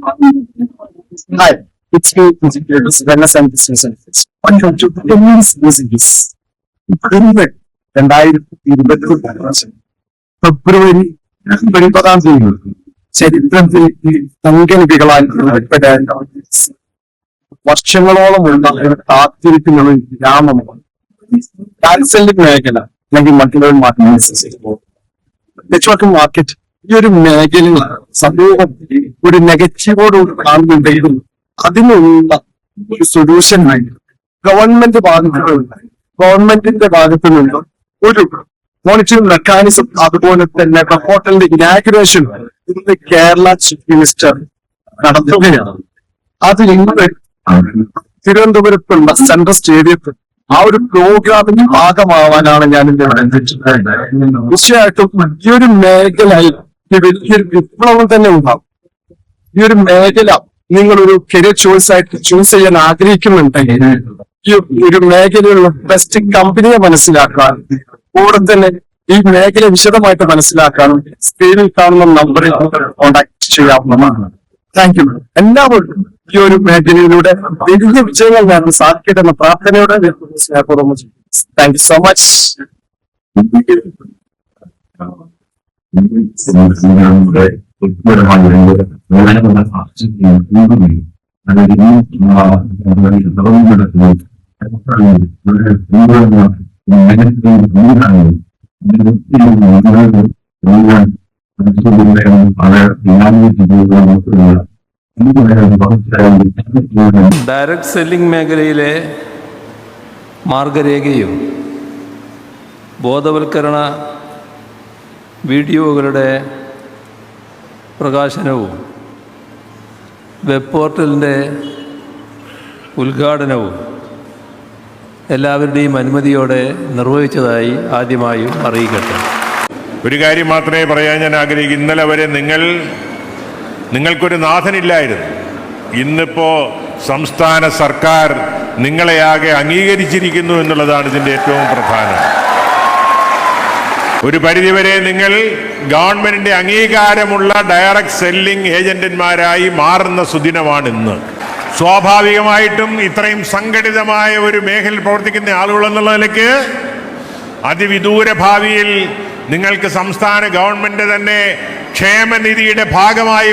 Hi, it's me, Engineers Wellness and Business Services. Welcome to Women's Business. Improvement 2022 ഫെബ്രുവരി 9 ചരിത്രത്തിൽ സംഘടിപ്പികളായി വർഷങ്ങളോളമുള്ള കാത്തിരിക്കുന്ന ഒരു ഗ്രാമമാണ് കാൻസലിംഗ് മേഖല അല്ലെങ്കിൽ മറ്റുള്ള നെറ്റ്വർക്ക് മാർക്കറ്റ്. ഈ ഒരു മേഖലയിൽ സമൂഹം ഒരു നെഗറ്റീവോട് കാണുന്നുണ്ടെങ്കിലും അതിനുള്ള ഒരു സൊല്യൂഷൻ ആയിട്ട് ഗവൺമെന്റിന്റെ ഭാഗത്തു നിന്ന് ഒരു മോണിറ്ററിംഗ് മെക്കാനിസം, അതുപോലെ തന്നെ ഹോട്ടലിന്റെ ഇനാഗുറേഷൻ ഇന്ന് കേരള ചീഫ് മിനിസ്റ്റർ നടത്തുകയാണ്. അത് ഇന്ന് തിരുവനന്തപുരത്തുള്ള സെൻട്രൽ സ്റ്റേഡിയത്തിൽ ആ ഒരു പ്രോഗ്രാമിന്റെ ഭാഗമാവാനാണ് ഞാൻ തീർച്ചയായിട്ടും ഈ ഒരു മേഖലയിൽ വലിയൊരു വിപ്ലവം തന്നെ ഉണ്ടാവും. ഈ ഒരു മേഖല നിങ്ങളൊരു കരിയർ ചോയ്സ് ആയിട്ട് ചൂസ് ചെയ്യാൻ ആഗ്രഹിക്കുന്നുണ്ടെങ്കിൽ ഈ ഒരു മേഖലയിലുള്ള ബെസ്റ്റ് കമ്പനിയെ മനസ്സിലാക്കാൻ, കൂടെ തന്നെ ഈ മേഖല വിശദമായിട്ട് മനസ്സിലാക്കാനും സ്ക്രീനിൽ കാണുന്ന നമ്പറിൽ കോൺടാക്ട് ചെയ്യാവുന്നതാണ്. Thank you. എല്ലാവർക്കും ഈ ഒരു മേഖലയിലൂടെ വലിയ വിജയങ്ങൾ നേടാൻ സാധിക്കട്ടെ എന്ന പ്രാർത്ഥനയോടെ thank you so much. Direct selling മേഖലയിലെ മാർഗരേഖയും ബോധവൽക്കരണ വീഡിയോകളുടെ പ്രകാശനവും വെബ് പോർട്ടലിൻ്റെ ഉദ്ഘാടനവും എല്ലാവരുടെയും അനുമതിയോടെ നിർവഹിച്ചതായി ആദ്യമായും അറിയിക്കട്ടെ. ഒരു കാര്യം മാത്രമേ പറയാൻ ഞാൻ ആഗ്രഹിക്കുന്നു. ഇന്നലെ വരെ നിങ്ങൾക്കൊരു നാഥനില്ലായിരുന്നു. ഇന്നിപ്പോൾ സംസ്ഥാന സർക്കാർ നിങ്ങളെയാകെ അംഗീകരിച്ചിരിക്കുന്നു എന്നുള്ളതാണ് ഇതിൻ്റെ ഏറ്റവും പ്രധാനം. ഒരു പരിധിവരെ നിങ്ങൾ ഗവൺമെന്റിന്റെ അംഗീകാരമുള്ള ഡയറക്ട് സെല്ലിംഗ് ഏജന്റന്മാരായി മാറുന്ന സുദിനമാണ് ഇന്ന്. സ്വാഭാവികമായിട്ടും ഇത്രയും സംഘടിതമായ ഒരു മേഖലയിൽ പ്രവർത്തിക്കുന്ന ആളുകൾ എന്നുള്ള നിലയ്ക്ക് അതിവിദൂര ഭാവിയിൽ നിങ്ങൾക്ക് സംസ്ഥാന ഗവൺമെന്റ് തന്നെ ക്ഷേമനിധിയുടെ ഭാഗമായി